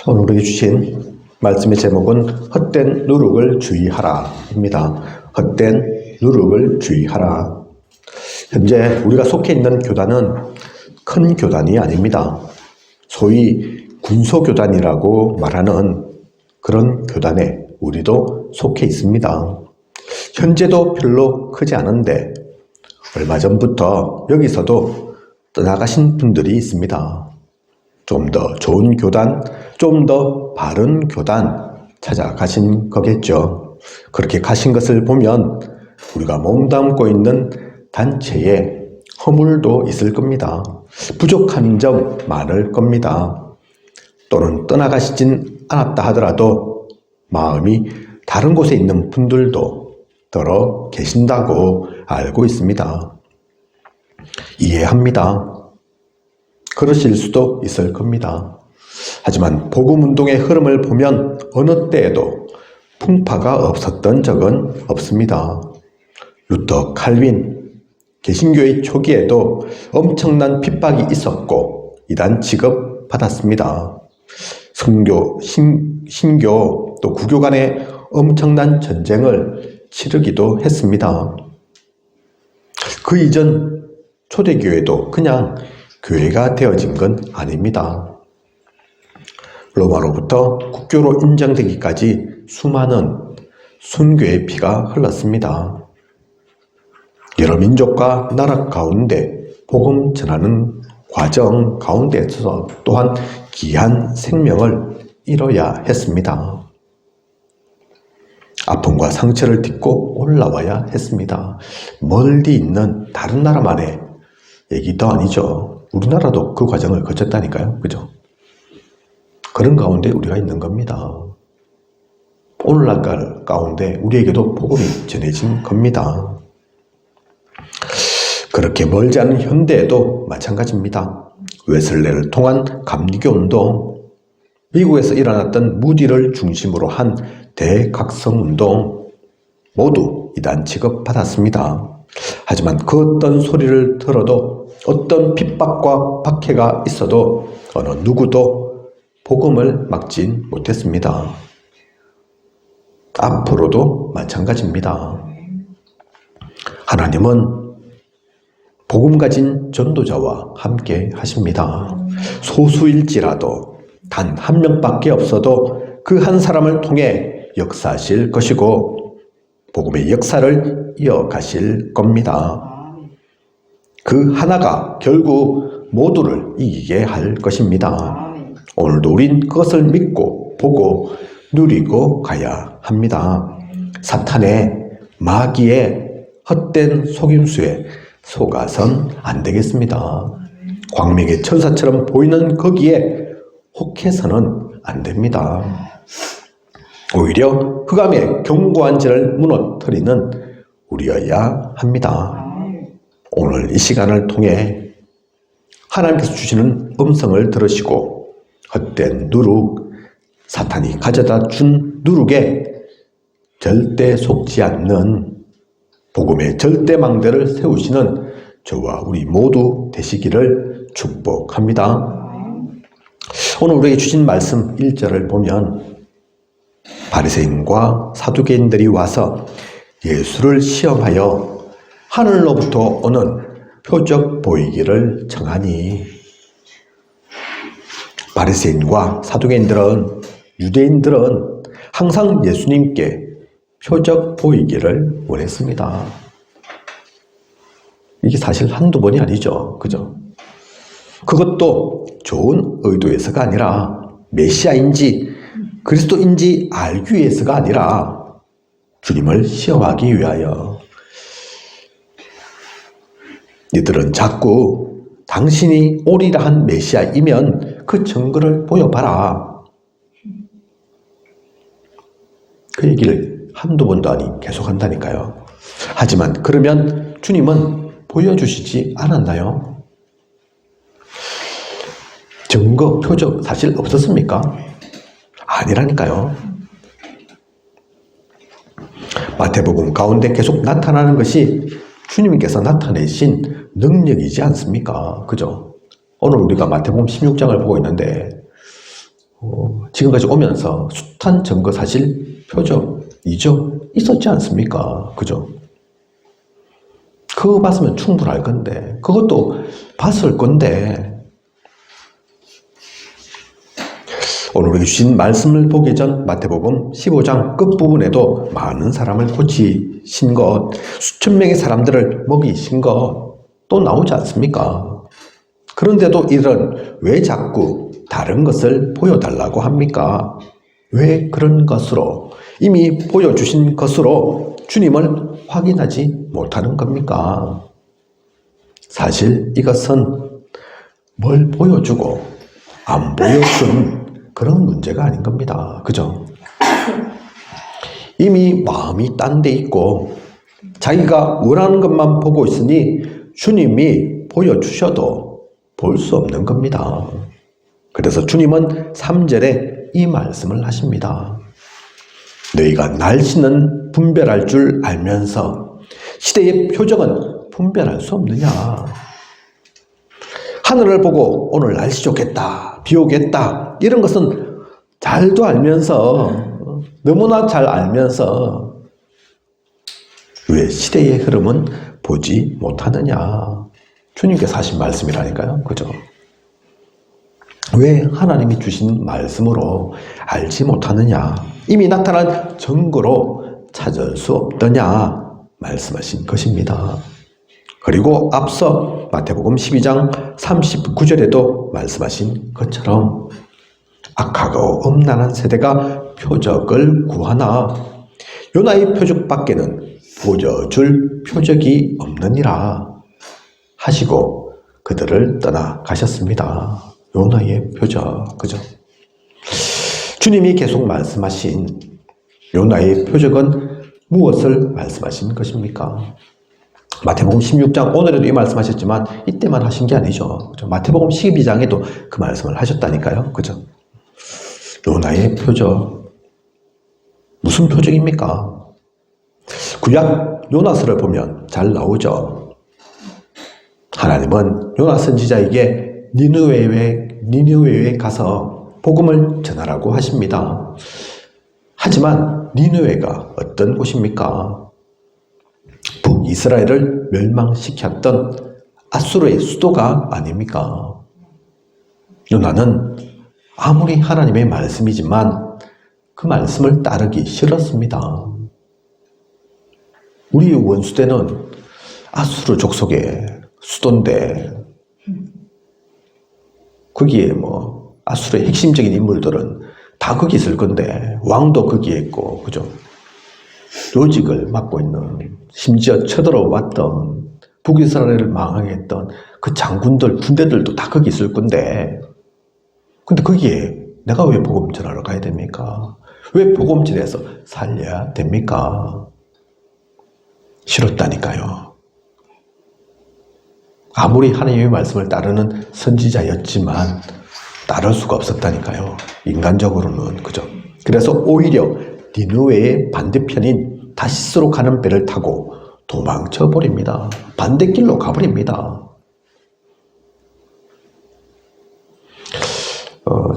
오늘 우리에게 주신 말씀의 제목은 헛된 누룩을 주의하라 입니다. 헛된 누룩을 주의하라. 현재 우리가 속해 있는 교단은 큰 교단이 아닙니다. 소위 군소교단이라고 말하는 그런 교단에 우리도 속해 있습니다. 현재도 별로 크지 않은데 얼마 전부터 여기서도 떠나가신 분들이 있습니다. 좀 더 좋은 교단, 좀 더 바른 교단 찾아가신 거겠죠. 그렇게 가신 것을 보면 우리가 몸담고 있는 단체에 허물도 있을 겁니다. 부족한 점 많을 겁니다. 또는 떠나가시진 않았다 하더라도 마음이 다른 곳에 있는 분들도 더러 계신다고 알고 있습니다. 이해합니다. 그러실 수도 있을 겁니다. 하지만 복음운동의 흐름을 보면 어느 때에도 풍파가 없었던 적은 없습니다. 루터, 칼빈, 개신교의 초기에도 엄청난 핍박이 있었고 이단 취급 받았습니다. 성교, 신교, 또 구교 간의 엄청난 전쟁을 치르기도 했습니다. 그 이전 초대교회도 그냥 교회가 되어진 건 아닙니다. 로마로부터 국교로 인정되기까지 수많은 순교의 피가 흘렀습니다. 여러 민족과 나라 가운데 복음 전하는 과정 가운데서 또한 귀한 생명을 잃어야 했습니다. 아픔과 상처를 딛고 올라와야 했습니다. 멀리 있는 다른 나라만의 얘기도 아니죠. 우리나라도 그 과정을 거쳤다니까요. 그죠? 그런 가운데 우리가 있는 겁니다. 올라갈 가운데 우리에게도 복음이 전해진 겁니다. 그렇게 멀지 않은 현대에도 마찬가지입니다. 웨슬레를 통한 감리교 운동, 미국에서 일어났던 무디를 중심으로 한 대각성 운동 모두 이단 취급받았습니다. 하지만 그 어떤 소리를 들어도 어떤 핍박과 박해가 있어도 어느 누구도 복음을 막진 못했습니다. 앞으로도 마찬가지입니다. 하나님은 복음 가진 전도자와 함께 하십니다. 소수일지라도 단 한 명밖에 없어도 그 한 사람을 통해 역사하실 것이고 복음의 역사를 이어가실 겁니다. 그 하나가 결국 모두를 이기게 할 것입니다. 오늘도 우린 그것을 믿고 보고 누리고 가야 합니다. 사탄의 마귀의 헛된 속임수에 속아선 안 되겠습니다. 광명의 천사처럼 보이는 거기에 혹해서는 안 됩니다. 오히려 흑암의 견고한 질을 무너뜨리는 우리여야 합니다. 오늘 이 시간을 통해 하나님께서 주시는 음성을 들으시고 헛된 누룩, 사탄이 가져다 준 누룩에 절대 속지 않는 복음의 절대망대를 세우시는 저와 우리 모두 되시기를 축복합니다. 오늘 우리에게 주신 말씀 1절을 보면 바리새인과 사두개인들이 와서 예수를 시험하여 하늘로부터 오는 표적 보이기를 청하니, 바리새인과 사두개인들은, 유대인들은 항상 예수님께 표적 보이기를 원했습니다. 이게 사실 한두 번이 아니죠. 그죠? 그것도 좋은 의도에서가 아니라 메시아인지 그리스도인지 알기 위해서가 아니라 주님을 시험하기 위하여. 이들은 자꾸 당신이 오리라 한 메시아이면 그 증거를 보여봐라. 그 얘기를 한두 번도 아니 계속 한다니까요. 하지만 그러면 주님은 보여주시지 않았나요? 증거, 표적 사실 없었습니까? 아니라니까요. 마태복음 가운데 계속 나타나는 것이 주님께서 나타내신 능력이지 않습니까? 그죠? 오늘 우리가 마태복음 16장을 보고 있는데 지금까지 오면서 숱한 증거 사실 표적이죠. 있었지 않습니까? 그죠? 그거 봤으면 충분할 건데, 그것도 봤을 건데, 오늘 주신 말씀을 보기 전 마태복음 15장 끝부분에도 많은 사람을 고치신 것, 수천 명의 사람들을 먹이신 것 또 나오지 않습니까? 그런데도 이런 왜 자꾸 다른 것을 보여달라고 합니까? 왜 그런 것으로 이미 보여주신 것으로 주님을 확인하지 못하는 겁니까? 사실 이것은 뭘 보여주고 안 보여준 그런 문제가 아닌 겁니다. 그죠? 이미 마음이 딴 데 있고 자기가 원하는 것만 보고 있으니 주님이 보여주셔도 볼 수 없는 겁니다. 그래서 주님은 3절에 이 말씀을 하십니다. 너희가 날씨는 분별할 줄 알면서 시대의 표적은 분별할 수 없느냐. 하늘을 보고 오늘 날씨 좋겠다, 비 오겠다 이런 것은 잘도 알면서 너무나 잘 알면서 왜 시대의 흐름은 보지 못하느냐. 주님께서 하신 말씀이라니까요. 그죠? 왜 하나님이 주신 말씀으로 알지 못하느냐. 이미 나타난 증거로 찾을 수 없더냐 말씀하신 것입니다. 그리고 앞서 마태복음 12장 39절에도 말씀하신 것처럼 악하고 음란한 세대가 표적을 구하나 요나의 표적 밖에는 보여줄 표적이 없느니라 하시고 그들을 떠나가셨습니다. 요나의 표적, 그죠? 주님이 계속 말씀하신 요나의 표적은 무엇을 말씀하신 것입니까? 마태복음 16장, 오늘에도 이 말씀하셨지만 이때만 하신 게 아니죠. 그죠? 마태복음 12장에도 그 말씀을 하셨다니까요. 그죠? 요나의 표적, 무슨 표적입니까? 구약 요나서를 보면 잘 나오죠. 하나님은 요나 선지자에게 니느웨에 가서 복음을 전하라고 하십니다. 하지만 니느웨가 어떤 곳입니까? 북이스라엘을 멸망시켰던 아수르의 수도가 아닙니까? 요나는 아무리 하나님의 말씀이지만 그 말씀을 따르기 싫었습니다. 우리 원수대는 아수르 족속의 수도인데 거기에 아수르의 핵심적인 인물들은 다 거기 있을 건데 왕도 거기에 있고, 그죠? 요직을 맡고 있는, 심지어 쳐들어왔던 북이스라엘을 망하게 했던 그 장군들, 군대들도 다 거기 있을 건데, 근데 거기에 내가 왜 복음 전하러 가야 됩니까? 왜 복음진에서 살려야 됩니까? 싫었다니까요. 아무리 하나님의 말씀을 따르는 선지자였지만 따를 수가 없었다니까요. 인간적으로는. 그죠? 그래서 오히려 니느웨의 반대편인 다시스로 가는 배를 타고 도망쳐 버립니다. 반대길로 가버립니다.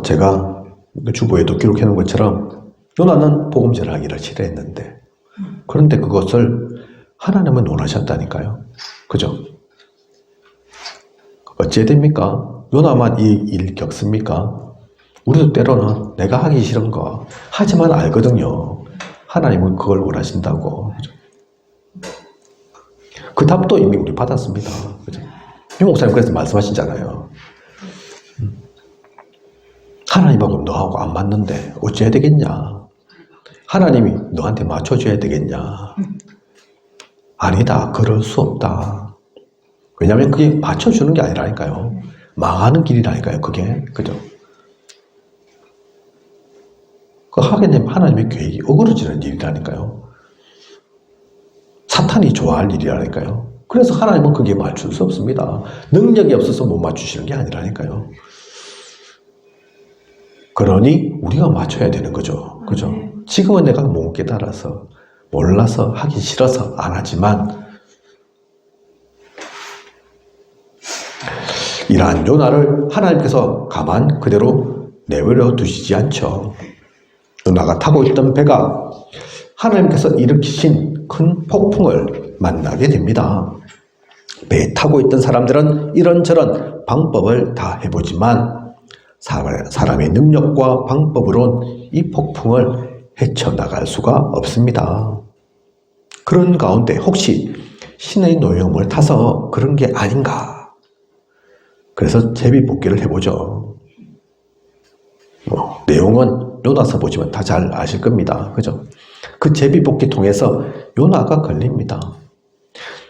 제가 주보에도 기록해 놓은 것처럼 요나는 복음 전하기를 싫어했는데, 그런데 그것을 하나님은 원하셨다니까요. 그죠? 어찌해야 됩니까? 요나만 이 일 겪습니까? 우리도 때로는 내가 하기 싫은 거 하지만 알거든요. 하나님은 그걸 원하신다고. 그죠? 그 답도 이미 우리 받았습니다. 그죠? 유 목사님 그래서 말씀하시잖아요. 하나님하고 너하고 안 맞는데 어찌해야 되겠냐? 하나님이 너한테 맞춰줘야 되겠냐? 아니다. 그럴 수 없다. 왜냐하면 그게 맞춰주는 게 아니라니까요. 망하는 길이라니까요. 그게. 그죠? 그 하게 되면 하나님의 계획이 어그러지는 일이라니까요. 사탄이 좋아할 일이라니까요. 그래서 하나님은 그게 맞출 수 없습니다. 능력이 없어서 못 맞추시는 게 아니라니까요. 그러니 우리가 맞춰야 되는 거죠. 그죠? 지금은 내가 못 깨달아서, 몰라서, 하기 싫어서 안 하지만, 이러한 요나를 하나님께서 가만 그대로 내버려 두시지 않죠. 요나가 타고 있던 배가 하나님께서 일으키신 큰 폭풍을 만나게 됩니다. 배에 타고 있던 사람들은 이런저런 방법을 다 해보지만 사람의 능력과 방법으론 이 폭풍을 헤쳐나갈 수가 없습니다. 그런 가운데 혹시 신의 노여움을 타서 그런 게 아닌가? 그래서 제비뽑기를 해보죠. 내용은 요나서 보시면 다 잘 아실 겁니다. 그죠? 그 제비뽑기 통해서 요나가 걸립니다.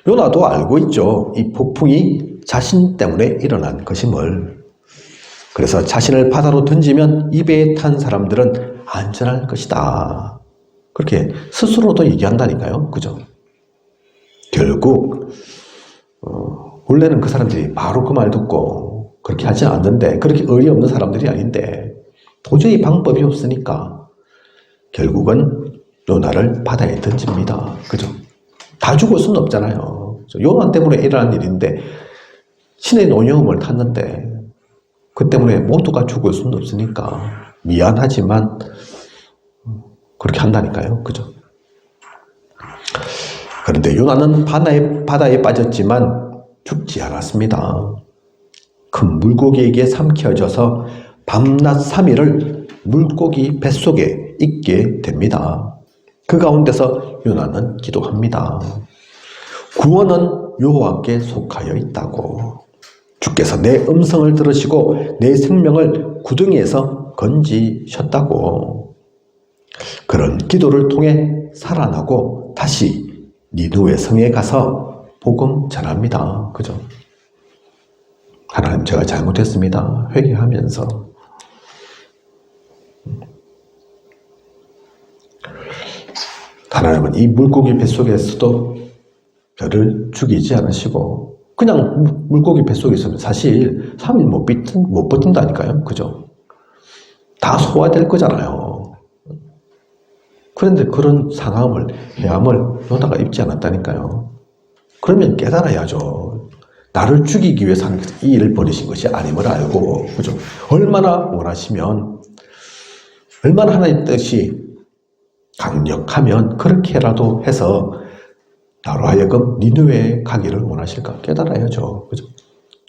요나도 알고 있죠. 이 폭풍이 자신 때문에 일어난 것임을. 그래서 자신을 바다로 던지면 이 배에 탄 사람들은 안전할 것이다. 그렇게 스스로도 얘기한다니까요. 그죠? 결국 원래는 그 사람들이 바로 그 말 듣고 그렇게 하지 않는데, 그렇게 의리 없는 사람들이 아닌데 도저히 방법이 없으니까 결국은 요나를 바다에 던집니다. 그죠? 다 죽을 수는 없잖아요. 요나 때문에 일어난 일인데 신의 노여움을 탔는데 그 때문에 모두가 죽을 수는 없으니까 미안하지만 그렇게 한다니까요. 그죠? 그런데 요나는 바다에 빠졌지만 죽지 않았습니다. 큰 물고기에게 삼켜져서 밤낮 3일을 물고기 뱃속에 있게 됩니다. 그 가운데서 요나는 기도합니다. 구원은 여호와께 속하여 있다고. 주께서 내 음성을 들으시고 내 생명을 구덩이에서 건지셨다고. 그런 기도를 통해 살아나고 다시 니느웨 성에 가서 복음 전합니다. 그죠? 하나님, 제가 잘못했습니다. 회개하면서. 하나님은 이 물고기 뱃속에서도 저를 죽이지 않으시고 그냥 물고기 뱃속에서는 사실 3일 못 버틴다니까요. 그죠? 다 소화될 거잖아요. 그런데 그런 상함을, 해함을 요나가 입지 않았다니까요. 그러면 깨달아야죠. 나를 죽이기 위해서 이 일을 벌이신 것이 아님을 알고, 그죠? 얼마나 원하시면, 얼마나 하나님의 뜻이 강력하면 그렇게라도 해서 나로 하여금 니느웨에 가기를 원하실까 깨달아야죠. 그죠?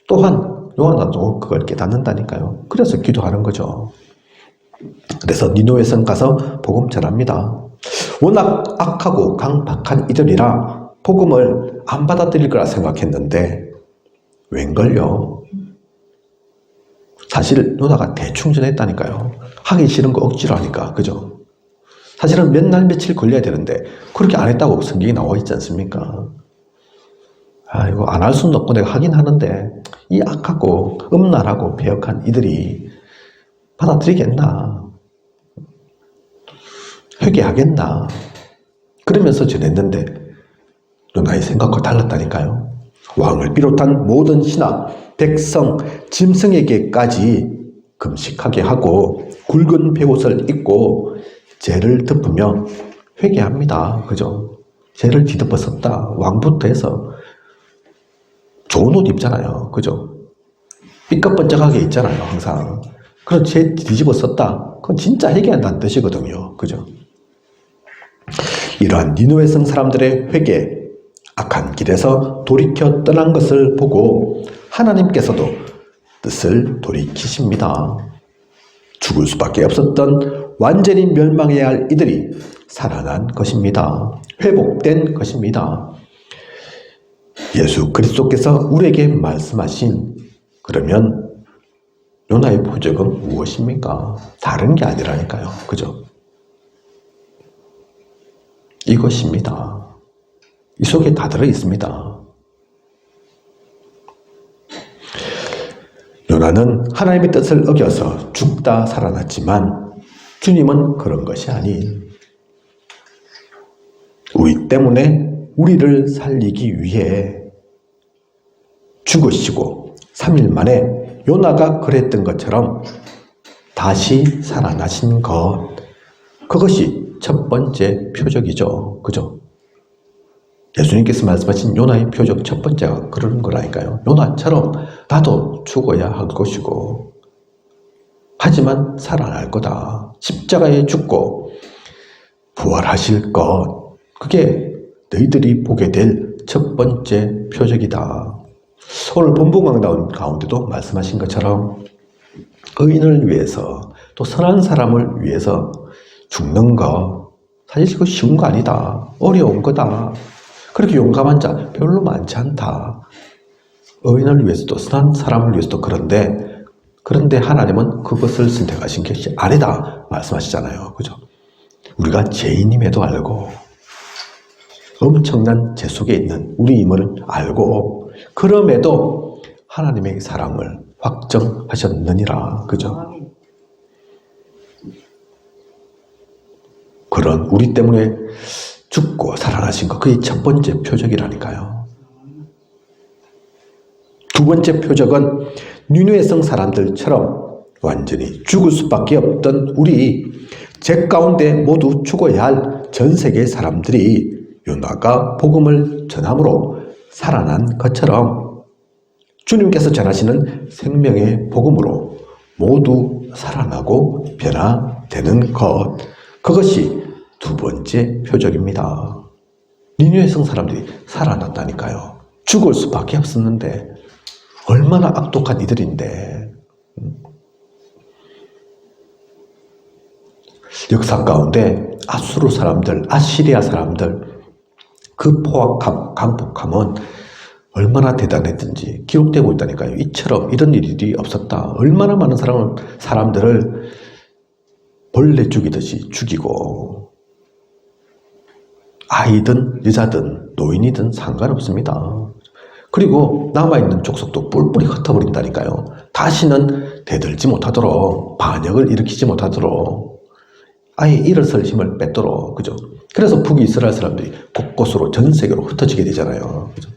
또한 요나도 그걸 깨닫는다니까요. 그래서 기도하는 거죠. 그래서 니느웨 성 가서 복음 전합니다. 워낙 악하고 강박한 이들이라 복음을 안 받아들일 거라 생각했는데 웬걸요? 사실 요나가 대충 전했다니까요. 하기 싫은 거 억지로 하니까. 그죠? 사실은 몇 날 며칠 걸려야 되는데 그렇게 안 했다고 성경이 나와 있지 않습니까? 이거 안 할 수는 없고 내가 하긴 하는데 이 악하고 음란하고 배역한 이들이 받아들이겠나? 회개하겠나? 그러면서 전했는데 요나의 생각과 달랐다니까요. 왕을 비롯한 모든 신하, 백성, 짐승에게까지 금식하게 하고 굵은 베옷을 입고 죄를 덮으며 회개합니다. 그죠? 죄를 뒤덮어 썼다. 왕부터 해서 좋은 옷 입잖아요. 그죠? 삐까번쩍하게 있잖아요. 항상. 그럼 죄 뒤집어 썼다. 그건 진짜 회개한다는 뜻이거든요. 그죠? 이러한 니느웨 성 사람들의 회개, 악한 길에서 돌이켜 떠난 것을 보고 하나님께서도 뜻을 돌이키십니다. 죽을 수밖에 없었던 완전히 멸망해야 할 이들이 살아난 것입니다. 회복된 것입니다. 예수 그리스도께서 우리에게 말씀하신, 그러면 요나의 표적은 무엇입니까? 다른 게 아니라니까요. 그죠? 이것입니다. 이 속에 다 들어 있습니다. 요나는 하나님의 뜻을 어겨서 죽다 살아났지만 주님은 그런 것이 아닌, 우리 때문에 우리를 살리기 위해 죽으시고 3일 만에 요나가 그랬던 것처럼 다시 살아나신 것, 그것이 첫 번째 표적이죠. 그죠? 예수님께서 말씀하신 요나의 표적 첫 번째가 그런 거라니까요. 요나처럼 나도 죽어야 할 것이고 하지만 살아날 거다. 십자가에 죽고 부활하실 것. 그게 너희들이 보게 될 첫 번째 표적이다. 오늘 본문 강단 가운데도 말씀하신 것처럼 의인을 위해서 또 선한 사람을 위해서 죽는 거 사실 그거 쉬운 거 아니다. 어려운 거다. 그렇게 용감한 자 별로 많지 않다. 의인을 위해서도 선한 사람을 위해서도 그런데 하나님은 그것을 선택하신 것이 아니다 말씀하시잖아요. 그죠? 우리가 죄인임에도 알고 엄청난 죄 속에 있는 우리임을 알고 그럼에도 하나님의 사랑을 확정하셨느니라. 그죠? 그런 우리 때문에 죽고 살아나신 것, 그게 첫 번째 표적이라니까요. 두 번째 표적은 니느웨 성 사람들처럼 완전히 죽을 수밖에 없던 우리 죄 가운데 모두 죽어야 할 전 세계 사람들이 요나가 복음을 전함으로 살아난 것처럼 주님께서 전하시는 생명의 복음으로 모두 살아나고 변화되는 것, 그것이 두 번째 표적입니다. 니느웨 성 사람들이 살아났다니까요. 죽을 수밖에 없었는데 얼마나 악독한 이들인데. 역사 가운데 아수르 사람들, 아시리아 사람들 그 포악함, 강폭함은 얼마나 대단했든지 기록되고 있다니까요. 이처럼 이런 일이 없었다. 얼마나 많은 사람들을 벌레 죽이듯이 죽이고 아이든 여자든 노인이든 상관없습니다. 그리고 남아있는 족속도 뿔뿔이 흩어버린다니까요. 다시는 대들지 못하도록, 반역을 일으키지 못하도록 아예 일어설 힘을 뺐도록. 그죠? 그래서 북이스라엘 사람들이 곳곳으로 전 세계로 흩어지게 되잖아요. 그죠?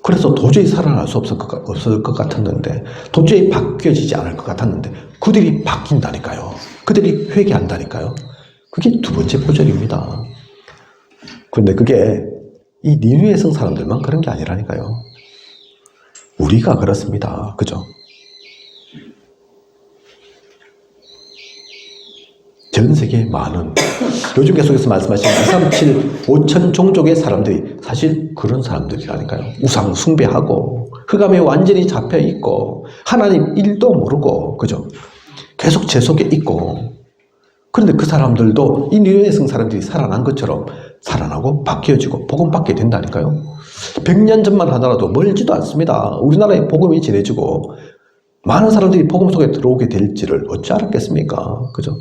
그래서 도저히 살아날 수 없을 것 같았는데, 도저히 바뀌어지지 않을 것 같았는데 그들이 바뀐다니까요. 그들이 회개한다니까요. 그게 두 번째 표적입니다. 그런데 그게 이 니느웨 성 사람들만 그런 게 아니라니까요. 우리가 그렇습니다. 그죠? 전 세계에 많은, 요즘 계속해서 말씀하신 237, 5천 종족의 사람들이 사실 그런 사람들이라니까요. 우상 숭배하고 흑암에 완전히 잡혀있고 하나님 일도 모르고, 그죠? 계속 죄 속에 있고. 그런데 그 사람들도 이 니느웨 성 사람들이 살아난 것처럼 살아나고 바뀌어지고 복음 받게 된다니까요. 100년 전만 하더라도 멀지도 않습니다. 우리나라에 복음이 전해지고 많은 사람들이 복음 속에 들어오게 될지를 어찌 알았겠습니까? 그죠?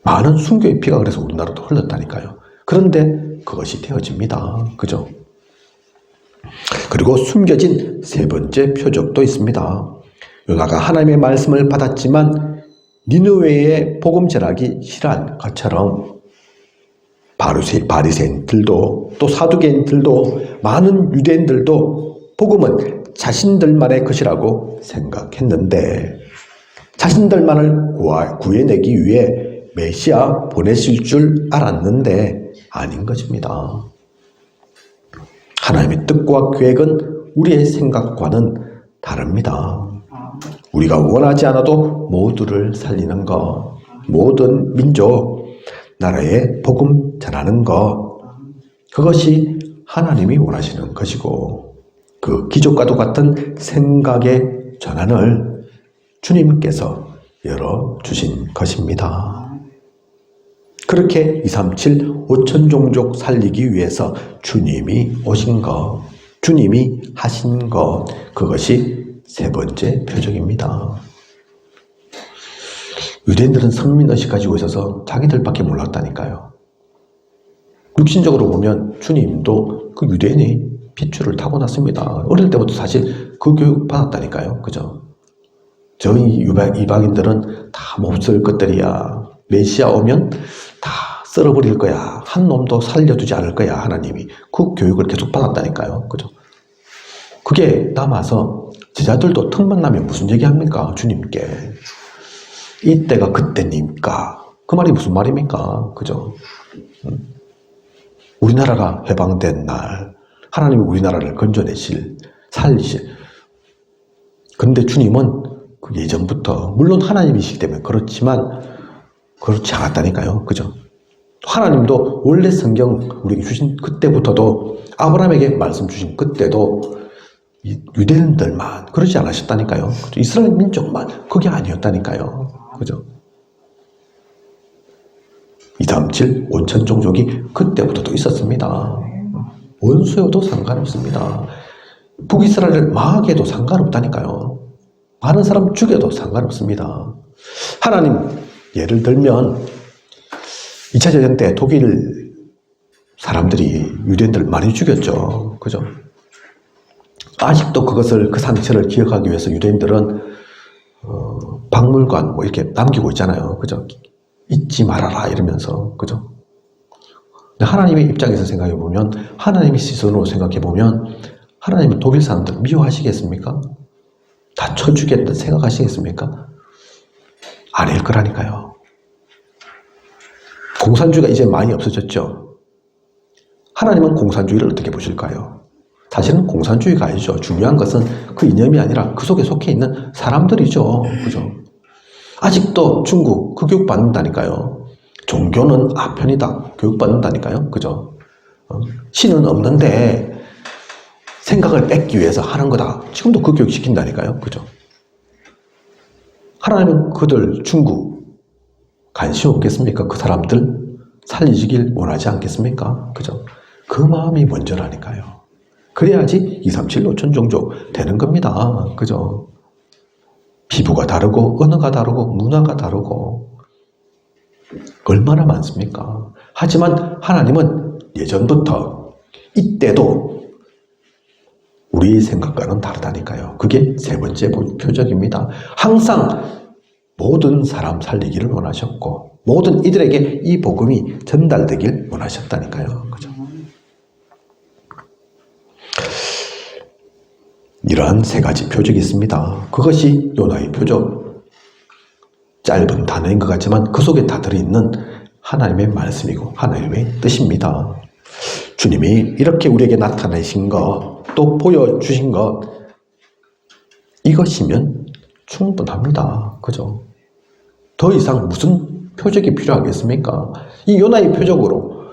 많은 순교의 피가 그래서 우리나라도 흘렀다니까요. 그런데 그것이 되어집니다. 그죠? 그리고 숨겨진 세 번째 표적도 있습니다. 요나가 하나님의 말씀을 받았지만 니느웨에 복음 전하기 싫어한 것처럼 바리새인들도 또 사두개인들도 많은 유대인들도 복음은 자신들만의 것이라고 생각했는데 자신들만을 구해내기 위해 메시아 보내실 줄 알았는데 아닌 것입니다. 하나님의 뜻과 계획은 우리의 생각과는 다릅니다. 우리가 원하지 않아도 모두를 살리는 것, 모든 민족, 나라에 복음 전하는 것, 그것이 하나님이 원하시는 것이고 그 기적과도 같은 생각의 전환을 주님께서 열어주신 것입니다. 그렇게 237, 5천 종족 살리기 위해서 주님이 오신 것, 주님이 하신 것, 그것이 세 번째 표적입니다. 유대인들은 선민의식 가지고 있어서 자기들밖에 몰랐다니까요. 육신적으로 보면 주님도 그 유대인의 핏줄을 타고났습니다. 어릴 때부터 사실 그 교육 받았다니까요. 그죠? 저희 이방인들은 다 몹쓸 것들이야. 메시아 오면 다 썰어버릴 거야. 한 놈도 살려두지 않을 거야. 하나님이. 그 교육을 계속 받았다니까요. 그죠? 그게 남아서 제자들도 틈만 나면 무슨 얘기합니까? 주님께. 이때가 그때입니까? 그 말이 무슨 말입니까? 그죠? 우리나라가 해방된 날, 하나님이 우리나라를 건져내실, 살리실, 그런데 주님은 그 예전부터, 물론 하나님이시기 때문에 그렇지만 그렇지 않았다니까요. 그죠? 하나님도 원래 성경 우리에게 주신 그때부터도, 아브라함에게 말씀 주신 그때도 유대인들만 그러지 않으셨다니까요. 이스라엘 민족만 그게 아니었다니까요. 그죠? 237 온천 종족이 그때부터도 있었습니다. 원수여도 상관없습니다. 북이스라엘을 망하게도 상관없다니까요. 많은 사람 죽여도 상관없습니다. 하나님, 예를 들면 2차 대전 때 독일 사람들이 유대인들 많이 죽였죠. 그죠? 아직도 그것을, 그 상처를 기억하기 위해서 유대인들은 박물관 뭐 이렇게 남기고 있잖아요. 그죠? 잊지 말아라 이러면서. 그죠? 근데 하나님의 입장에서 생각해 보면, 하나님의 시선으로 생각해 보면, 하나님은 독일 사람들 미워하시겠습니까? 다 쳐주겠다 생각하시겠습니까? 아닐 거라니까요. 공산주의가 이제 많이 없어졌죠. 하나님은 공산주의를 어떻게 보실까요? 사실은 공산주의가 아니죠. 중요한 것은 그 이념이 아니라 그 속에 속해 있는 사람들이죠. 그죠? 아직도 중국 그 교육 받는다니까요. 종교는 아편이다. 교육 받는다니까요. 그죠? 신은 없는데 생각을 뺏기 위해서 하는 거다. 지금도 그 교육 시킨다니까요. 그죠? 하나님은 그들 중국 관심 없겠습니까? 그 사람들 살리시길 원하지 않겠습니까? 그죠? 그 마음이 먼저라니까요. 그래야지 237 노천 종족 되는 겁니다. 그죠? 피부가 다르고 언어가 다르고 문화가 다르고 얼마나 많습니까? 하지만 하나님은 예전부터 이때도 우리 생각과는 다르다니까요. 그게 세 번째 표적입니다. 항상 모든 사람 살리기를 원하셨고 모든 이들에게 이 복음이 전달되길 원하셨다니까요. 그죠? 이러한 세 가지 표적이 있습니다. 그것이 요나의 표적. 짧은 단어인 것 같지만 그 속에 다 들어있는 하나님의 말씀이고 하나님의 뜻입니다. 주님이 이렇게 우리에게 나타내신 것, 또 보여주신 것, 이것이면 충분합니다. 그죠? 더 이상 무슨 표적이 필요하겠습니까? 이 요나의 표적으로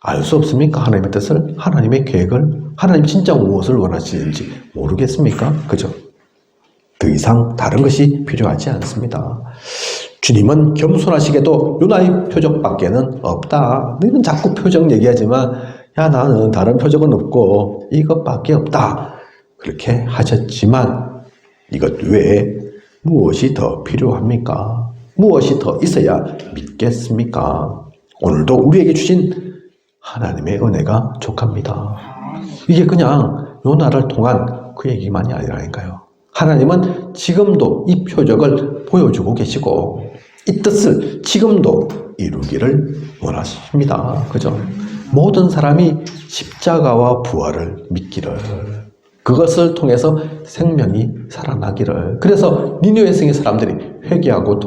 알 수 없습니까? 하나님의 뜻을, 하나님의 계획을, 하나님 진짜 무엇을 원하시는지 모르겠습니까? 그죠? 더 이상 다른 것이 필요하지 않습니다. 주님은 겸손하시게도 요나의 표적밖에는 없다. 너희는 자꾸 표적 얘기하지만 야 나는 다른 표적은 없고 이것밖에 없다. 그렇게 하셨지만 이것 외에 무엇이 더 필요합니까? 무엇이 더 있어야 믿겠습니까? 오늘도 우리에게 주신 하나님의 은혜가 족합니다. 이게 그냥 요나를 통한 그 얘기만이 아니라니까요. 하나님은 지금도 이 표적을 보여주고 계시고 이 뜻을 지금도 이루기를 원하십니다. 그죠? 모든 사람이 십자가와 부활을 믿기를, 그것을 통해서 생명이 살아나기를. 그래서 니느웨 성의 사람들이 회개하고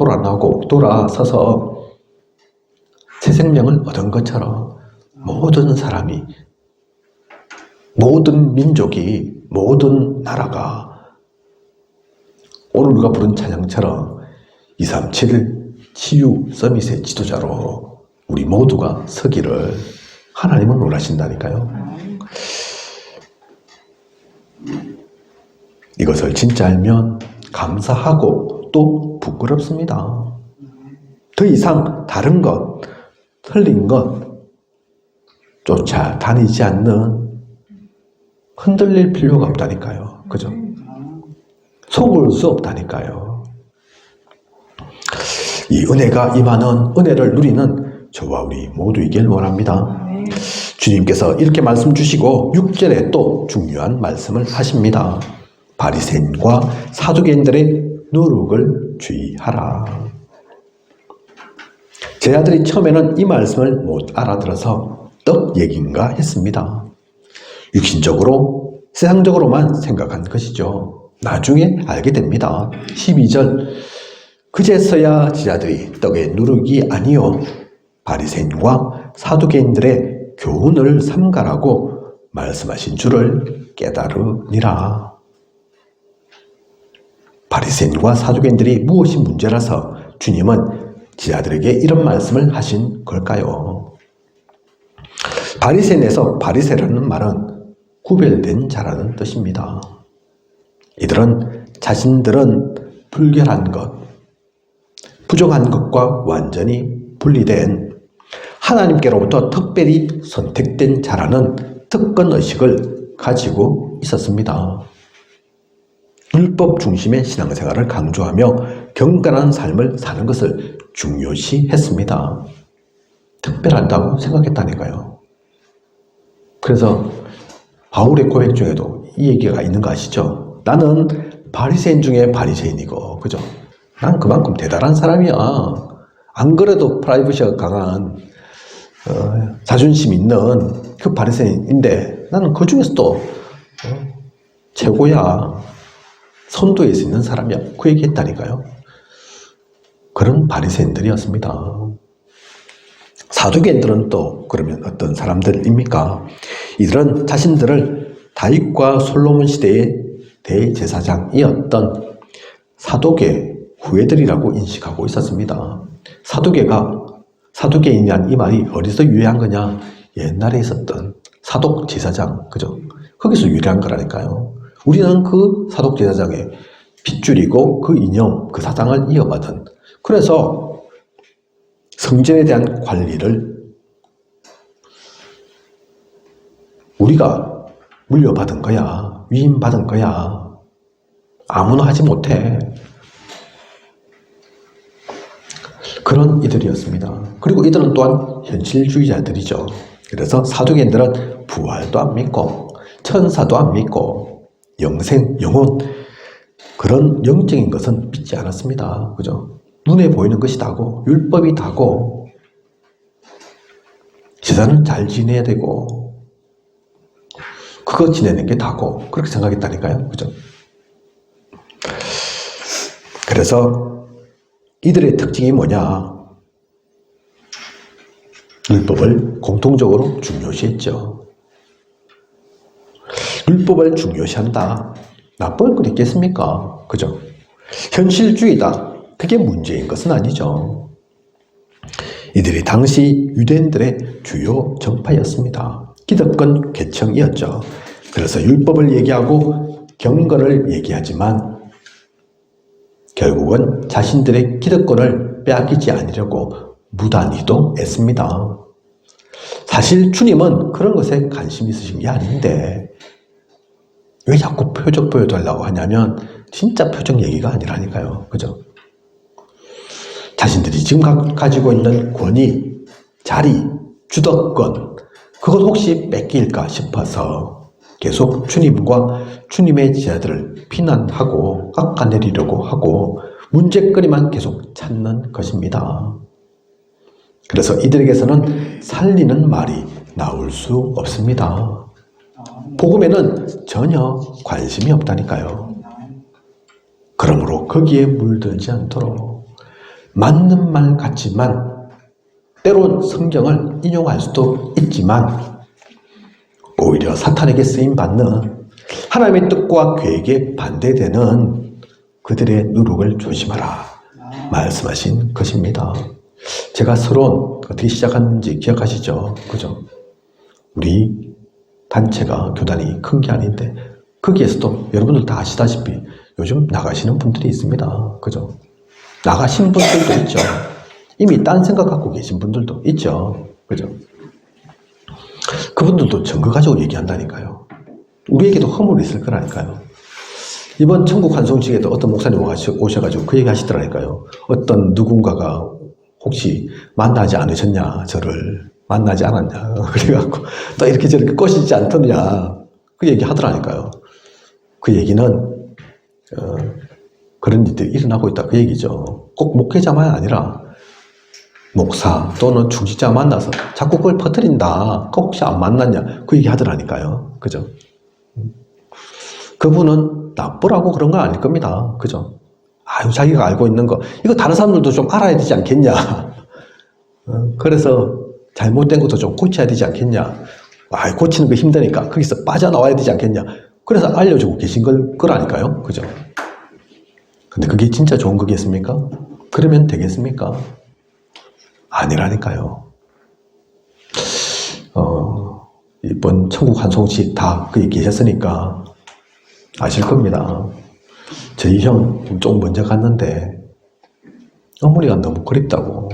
돌아서서 새 생명을 얻은 것처럼 모든 사람이, 모든 민족이, 모든 나라가 오늘 우리가 부른 찬양처럼 237 치유 서밋의 지도자로 우리 모두가 서기를 하나님은 원하신다니까요. 이것을 진짜 알면 감사하고 또 부끄럽습니다. 더 이상 다른 것, 틀린 것 쫓아다니지 않는, 흔들릴 필요가 없다니까요. 그죠? 속을 수 없다니까요. 이 은혜가 임하는, 은혜를 누리는 저와 우리 모두이길 원합니다. 주님께서 이렇게 말씀 주시고 6절에 또 중요한 말씀을 하십니다. 바리새인과 사두개인들의 누룩을 주의하라. 제 아들이 처음에는 이 말씀을 못 알아들어서 떡 얘기인가 했습니다. 육신적으로, 세상적으로만 생각한 것이죠. 나중에 알게 됩니다. 12절, 그제서야 제 아들이 떡의 누룩이 아니요 바리새인과 사두개인들의 교훈을 삼가라고 말씀하신 줄을 깨달으니라. 바리새인과 사두개인들이 무엇이 문제라서 주님은 제자들에게 이런 말씀을 하신 걸까요? 바리새인에서 바리새라는 말은 구별된 자라는 뜻입니다. 이들은 자신들은 불결한 것, 부정한 것과 완전히 분리된 하나님께로부터 특별히 선택된 자라는 특권의식을 가지고 있었습니다. 율법 중심의 신앙생활을 강조하며 경건한 삶을 사는 것을 중요시 했습니다. 특별하다고 생각했다니까요. 그래서 바울의 고백 중에도 이 얘기가 있는 거 아시죠? 나는 바리새인 중에 바리새인이고, 그죠? 난 그만큼 대단한 사람이야. 안 그래도 프라이버시가 강한 자존심 있는 그 바리새인인데 나는 그 중에서도 최고야. 선도에 서 있는 사람이야. 그 얘기 했다니까요. 그런 바리새인들이었습니다. 사두개인들은 또 그러면 어떤 사람들입니까? 이들은 자신들을 다윗과 솔로몬 시대의 대제사장이었던 사도계 후예들이라고 인식하고 있었습니다. 사도계인이란 이 말이 어디서 유래한 거냐? 옛날에 있었던 사독 제사장, 그죠? 거기서 유래한 거라니까요. 우리는 그 사독 제사장의 핏줄이고 그 이념, 그 사상을 이어받은, 그래서 성전에 대한 관리를 우리가 물려받은 거야. 위임받은 거야. 아무나 하지 못해. 그런 이들이었습니다. 그리고 이들은 또한 현실주의자들이죠. 그래서 사두개인들은 부활도 안 믿고 천사도 안 믿고 영생, 영혼, 그런 영적인 것은 믿지 않았습니다. 그죠? 눈에 보이는 것이 다고 율법이 다고 제사는 잘 지내야 되고 그거 지내는 게 다고 그렇게 생각했다니까요. 그죠? 그래서 이들의 특징이 뭐냐? 율법을 공통적으로 중요시했죠. 율법을 중요시한다. 나쁠 것 있겠습니까? 그죠? 현실주의다. 그게 문제인 것은 아니죠. 이들이 당시 유대인들의 주요 정파였습니다. 기득권 계층이었죠. 그래서 율법을 얘기하고 경건을 얘기하지만 결국은 자신들의 기득권을 빼앗기지 않으려고 무단히도 애씁니다. 사실 주님은 그런 것에 관심 있으신 게 아닌데 왜 자꾸 표적 보여달라고 하냐면 진짜 표적 얘기가 아니라니까요. 그죠? 자신들이 지금 가지고 있는 권위, 자리, 주도권, 그것 혹시 뺏길까 싶어서 계속 주님과 주님의 제자들을 비난하고 깎아내리려고 하고 문제거리만 계속 찾는 것입니다. 그래서 이들에게서는 살리는 말이 나올 수 없습니다. 복음에는 전혀 관심이 없다니까요. 그러므로 거기에 물들지 않도록 맞는 말 같지만 때론 성경을 인용할 수도 있지만 오히려 사탄에게 쓰임받는 하나님의 뜻과 계획에 반대되는 그들의 누룩을 조심하라 말씀하신 것입니다. 제가 서론 어떻게 시작했는지 기억하시죠? 그죠? 우리 단체가 교단이 큰 게 아닌데 거기에서도 여러분들 다 아시다시피 요즘 나가시는 분들이 있습니다. 그죠? 나가신 분들도 있죠. 이미 딴 생각 갖고 계신 분들도 있죠. 그죠? 그분들도 증거 가지고 얘기한다니까요. 우리에게도 허물이 있을 거라니까요. 이번 천국 환송식에도 어떤 목사님 오셔가지고 그 얘기 하시더라니까요. 어떤 누군가가 혹시 만나지 않으셨냐, 저를 만나지 않았냐, 그래갖고 또 이렇게 저렇게 꼬시지 않더냐, 그 얘기 하더라니까요. 그 얘기는 그런 일들이 일어나고 있다, 그 얘기죠. 꼭 목회자만 아니라 목사 또는 중직자 만나서 자꾸 그걸 퍼뜨린다. 혹시 안 만났냐? 그 얘기 하더라니까요. 그죠? 그분은 나쁘라고 그런 건 아닐 겁니다. 그죠? 아유, 자기가 알고 있는 거, 이거 다른 사람들도 좀 알아야 되지 않겠냐? 그래서 잘못된 것도 좀 고쳐야 되지 않겠냐? 아유, 고치는 거 힘드니까 거기서 빠져나와야 되지 않겠냐? 그래서 알려주고 계신 거라니까요. 그죠? 근데 그게 진짜 좋은 거겠습니까? 그러면 되겠습니까? 아니라니까요. 이번 천국 한 송씩 다 거기 계셨으니까 아실 겁니다. 저희 형 좀 먼저 갔는데 어머니가 너무 그립다고.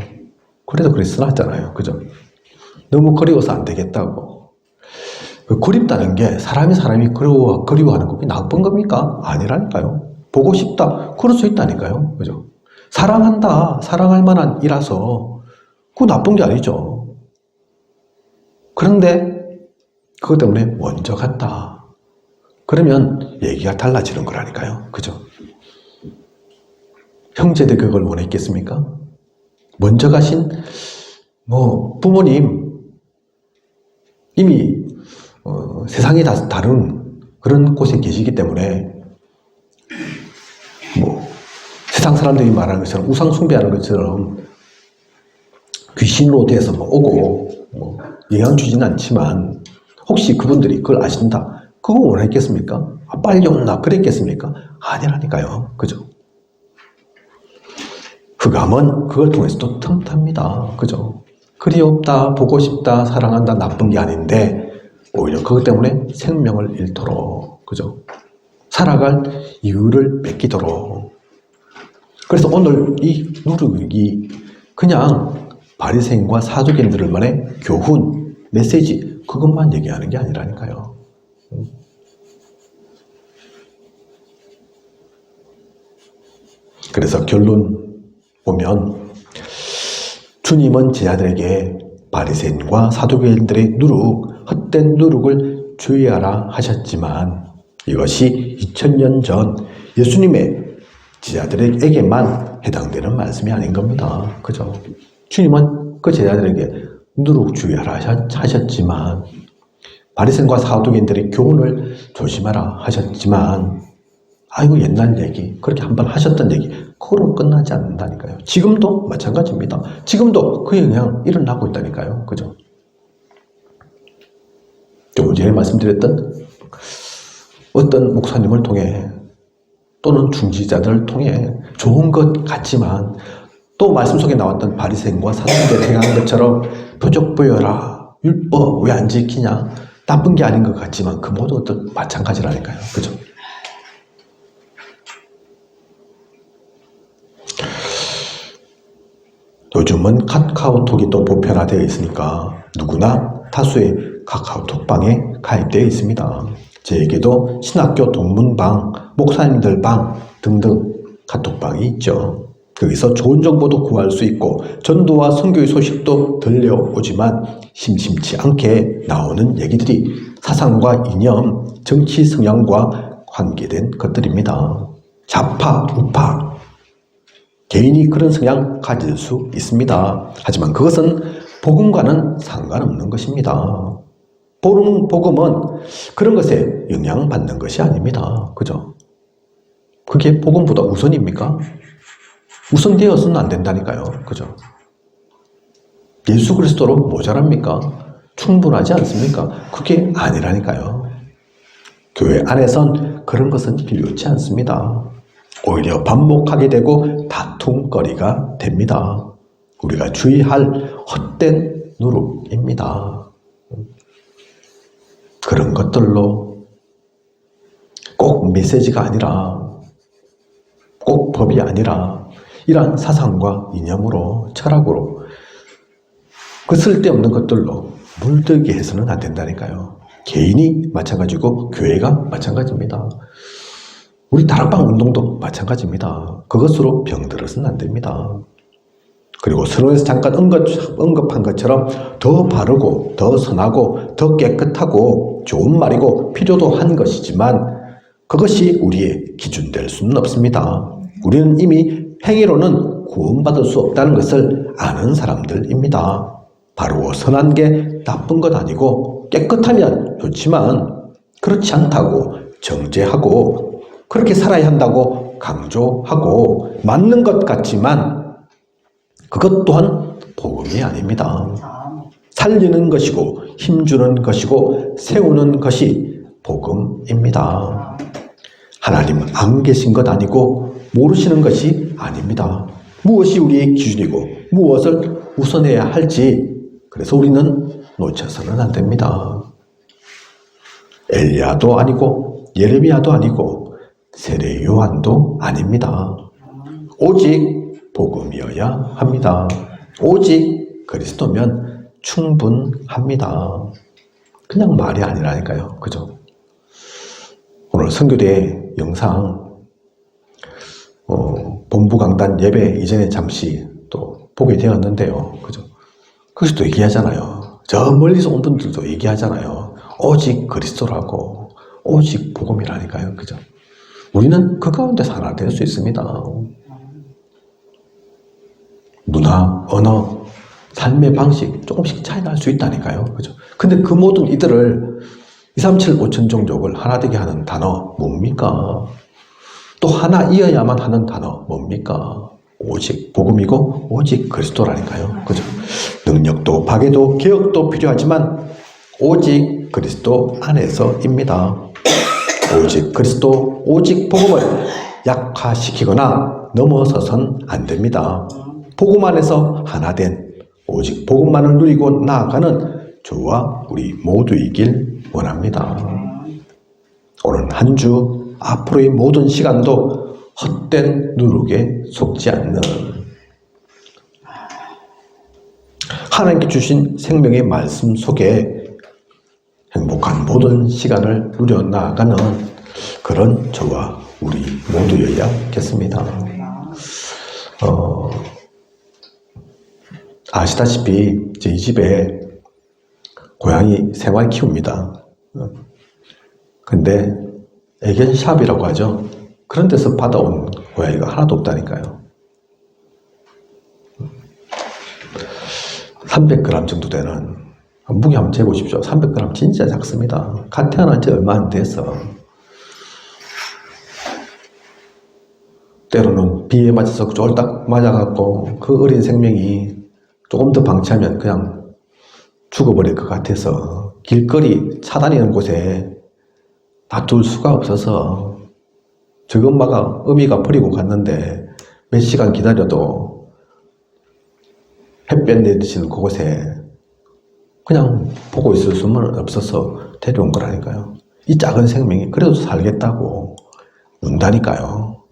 그래도 그래 써놨잖아요. 그죠? 너무 그리워서 안 되겠다고. 그립다는 게 사람이 그리워하는 거 나쁜 겁니까? 아니라니까요. 보고 싶다. 그럴 수 있다니까요. 그죠? 사랑한다. 사랑할 만한 이라서 그거 나쁜 게 아니죠. 그런데 그것 때문에 먼저 갔다. 그러면 얘기가 달라지는 거라니까요. 그죠? 형제들 그걸 원했겠습니까? 먼저 가신 부모님 이미 세상이 다른 그런 곳에 계시기 때문에 세상 사람들이 말하는 것처럼 우상 숭배하는 것처럼 귀신으로 돼서 오고 영향 주지는 않지만 혹시 그분들이 그걸 아신다. 그거 원했겠습니까? 빨리 온나 그랬겠습니까? 아니라니까요. 그죠? 흑암은 그걸 통해서도 틈탑니다. 그죠? 그리웠다, 보고 싶다, 사랑한다, 나쁜 게 아닌데 오히려 그것 때문에 생명을 잃도록, 그죠? 살아갈 이유를 뺏기도록. 그래서 오늘 이 누룩이 그냥 바리새인과 사두개인들만의 교훈, 메시지 그것만 얘기하는 게 아니라니까요. 그래서 결론 보면 주님은 제자들에게 바리새인과 사두개인들의 누룩, 헛된 누룩을 주의하라 하셨지만 이것이 2000년 전 예수님의 제자들에게만 해당되는 말씀이 아닌 겁니다. 그죠? 주님은 그 제자들에게 누룩 주의하라 하셨지만 바리새인과 사두개인들의 교훈을 조심하라 하셨지만 아이고 옛날 얘기 그렇게 한번 하셨던 얘기 그거로 끝나지 않는다니까요. 지금도 마찬가지입니다. 지금도 그 영향 일어나고 있다니까요. 그죠? 조금 전에 말씀드렸던 어떤 목사님을 통해 또는 중지자들을 통해 좋은 것 같지만 또 말씀 속에 나왔던 바리새인과 사두개인들이 행한 것처럼 표적 보여라 율법 왜 안 지키냐 나쁜 게 아닌 것 같지만 그 모든 것도 마찬가지라니까요. 그죠? 요즘은 카카오톡이 또 보편화되어 있으니까 누구나 다수의 카카오톡방에 가입되어 있습니다. 저에게도 신학교 동문방, 목사님들 방 등등 카톡방이 있죠. 거기서 좋은 정보도 구할 수 있고 전도와 선교의 소식도 들려오지만 심심치 않게 나오는 얘기들이 사상과 이념, 정치 성향과 관계된 것들입니다. 좌파, 우파 개인이 그런 성향 가질 수 있습니다. 하지만 그것은 복음과는 상관없는 것입니다. 복음은 그런 것에 영향받는 것이 아닙니다. 그죠? 그게 복음보다 우선입니까? 우선되어서는 안 된다니까요. 그죠? 예수 그리스도로 모자랍니까? 충분하지 않습니까? 그게 아니라니까요. 교회 안에선 그런 것은 필요치 않습니다. 오히려 반목하게 되고 다툼거리가 됩니다. 우리가 주의할 헛된 누룩입니다. 그런 것들로 꼭 메시지가 아니라 꼭 법이 아니라 이러한 사상과 이념으로 철학으로 그 쓸데없는 것들로 물들게 해서는 안 된다니까요. 개인이 마찬가지고 교회가 마찬가지입니다. 우리 다락방 운동도 마찬가지입니다. 그것으로 병들어서는 안 됩니다. 그리고 서론에서 잠깐 언급한 것처럼 더 바르고 더 선하고 더 깨끗하고 좋은 말이고 필요도 한 것이지만 그것이 우리의 기준 될 수는 없습니다. 우리는 이미 행위로는 구원받을 수 없다는 것을 아는 사람들입니다. 바르고 선한 게 나쁜 것 아니고 깨끗하면 좋지만 그렇지 않다고 정죄하고 그렇게 살아야 한다고 강조하고 맞는 것 같지만 그것 또한 복음이 아닙니다. 살리는 것이고 힘주는 것이고 세우는 것이 복음입니다. 하나님 안 계신 것 아니고 모르시는 것이 아닙니다. 무엇이 우리의 기준이고 무엇을 우선해야 할지 그래서 우리는 놓쳐서는 안 됩니다. 엘리야도 아니고 예레미야도 아니고 세례 요한도 아닙니다. 오직 복음이어야 합니다. 오직 그리스도면 충분합니다. 그냥 말이 아니라니까요. 그죠? 오늘 선교대 영상 본부 강단 예배 이전에 잠시 또 보게 되었는데요. 그죠? 거기서 또 얘기하잖아요. 저 멀리서 온 분들도 얘기하잖아요. 오직 그리스도라고, 오직 복음이라니까요. 그죠? 우리는 그 가운데서 하나 될 수 있습니다. 문화, 언어, 삶의 방식 조금씩 차이 날 수 있다니까요. 그죠? 근데 그 모든 이들을 237 5천 종족을 하나 되게 하는 단어 뭡니까? 또 하나이어야만 하는 단어 뭡니까? 오직 복음이고 오직 그리스도라니까요. 그죠? 능력도 박애도 개혁도 필요하지만 오직 그리스도 안에서입니다. 오직 그리스도, 오직 복음을 약화시키거나 넘어서선 안 됩니다. 복음 안에서 하나 된 오직 복음만을 누리고 나아가는 저와 우리 모두이길 원합니다. 오늘 한 주 앞으로의 모든 시간도 헛된 누룩에 속지 않는 하나님께 주신 생명의 말씀 속에 행복한 모든 시간을 누려나가는 그런 저와 우리 모두여야겠습니다. 아시다시피 제 이 집에 고양이 생활 키웁니다. 근데 애견샵이라고 하죠. 그런 데서 받아온 고양이가 하나도 없다니까요. 300g 정도 되는 무게 한번 재보십시오. 300g 진짜 작습니다. 갓 태어난 지 얼마 안 돼서 때로는 비에 맞아서 쫄딱 맞아갖고 그 어린 생명이 조금 더 방치하면 그냥 죽어버릴 것 같아서 길거리 차 다니는 곳에 놔둘 수가 없어서 저희 엄마가 어미가 버리고 갔는데 몇 시간 기다려도 햇볕 내리시는 그곳에 그냥 보고 있을 수는 없어서 데려온 거라니까요. 이 작은 생명이 그래도 살겠다고 운다니까요.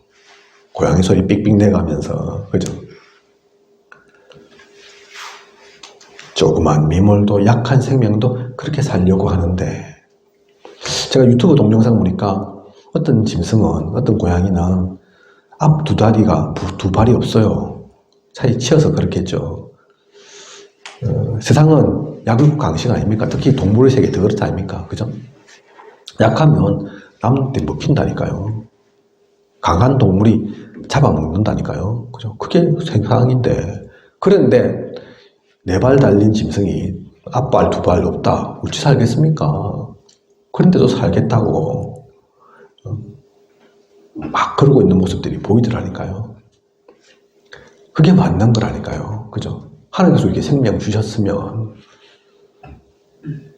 고양이 소리 삑삑 내가면서. 그죠? 조그만 미몰도 약한 생명도 그렇게 살려고 하는데 제가 유튜브 동영상 보니까 어떤 짐승은, 어떤 고양이는 앞 두 다리가 두 발이 없어요. 차에 치여서 그렇겠죠. 세상은 약육 강식 아닙니까? 특히 동물의 세계 더 그렇지 아닙니까? 그죠? 약하면 남한테 먹힌다니까요. 강한 동물이 잡아먹는다니까요. 그죠? 그게 세상인데. 그런데 네 발 달린 짐승이 앞발 두 발 없다. 어찌 살겠습니까? 그런데도 살겠다고 막 그러고 있는 모습들이 보이더라니까요. 그게 맞는 거라니까요. 그죠? 하나님께서 이렇게 생명 주셨으면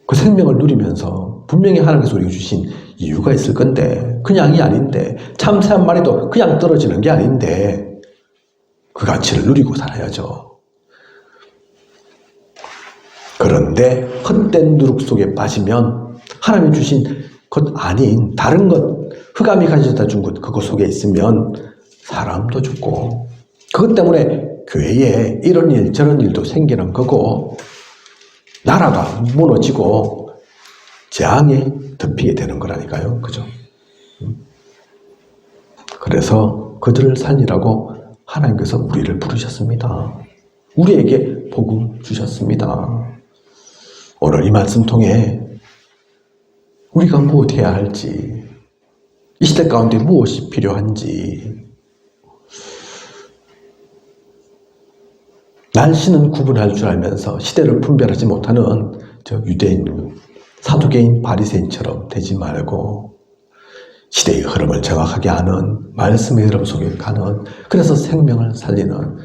그 생명을 누리면서 분명히 하나님께서 우리에게 주신 이유가 있을 건데 그냥이 아닌데 참새 한 마리도 그냥 떨어지는 게 아닌데 그 가치를 누리고 살아야죠. 그런데 헛된 누룩 속에 빠지면 하나님이 주신 것 아닌 다른 것, 흑암이 가져다 준 것, 그거 속에 있으면 사람도 죽고 그것 때문에 교회에 이런 일 저런 일도 생기는 거고 나라가 무너지고 재앙에 덮이게 되는 거라니까요. 그죠? 그래서 그들을 살리라고 하나님께서 우리를 부르셨습니다. 우리에게 복음 주셨습니다. 오늘 이 말씀 통해 우리가 무엇해야 할지, 이 시대 가운데 무엇이 필요한지, 날씨는 구분할 줄 알면서 시대를 분별하지 못하는 저 유대인, 사두개인, 바리새인처럼 되지 말고 시대의 흐름을 정확하게 아는 말씀의 흐름 속에 가는, 그래서 생명을 살리는,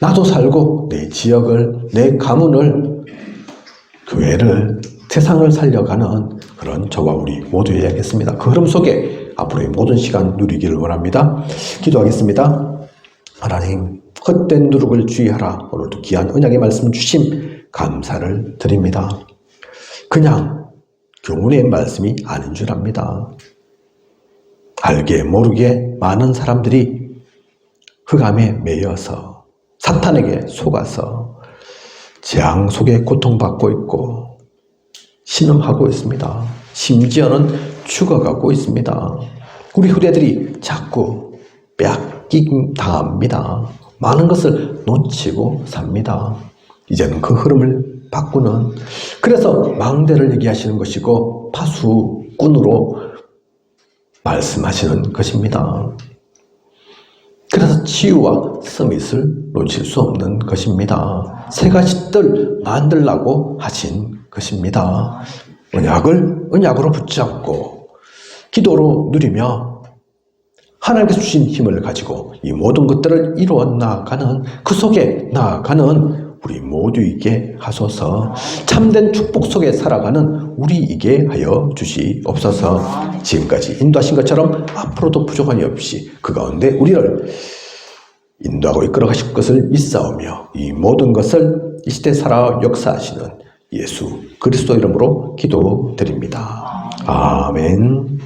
나도 살고 내 지역을, 내 가문을, 교회를, 세상을 살려가는 그런 저와 우리 모두 해야겠습니다. 그 흐름 속에 앞으로의 모든 시간 누리기를 원합니다. 기도하겠습니다. 하나님, 헛된 누룩을 주의하라. 오늘도 귀한 언약의 말씀 주심 감사를 드립니다. 그냥 교훈의 말씀이 아닌 줄 압니다. 알게 모르게 많은 사람들이 흑암에 매여서 사탄에게 속아서 재앙 속에 고통받고 있고 신음하고 있습니다. 심지어는 죽어가고 있습니다. 우리 후대들이 자꾸 빼앗김 당합니다. 많은 것을 놓치고 삽니다. 이제는 그 흐름을 바꾸는, 그래서 망대를 얘기하시는 것이고 파수꾼으로 말씀하시는 것입니다. 그래서 치유와 서밋을 놓칠 수 없는 것입니다. 새 가지들 만들라고 하신 것입니다. 언약으로 붙잡고 기도로 누리며 하나님께서 주신 힘을 가지고 이 모든 것들을 이루어 나가는, 그 속에 나아가는 우리 모두에게 하소서. 참된 축복 속에 살아가는 우리에게 하여 주시옵소서. 지금까지 인도하신 것처럼 앞으로도 부족함이 없이 그 가운데 우리를 인도하고 이끌어 가실 것을 믿사오며 이 모든 것을 이 시대 살아 역사하시는 예수 그리스도 이름으로 기도드립니다. 아멘.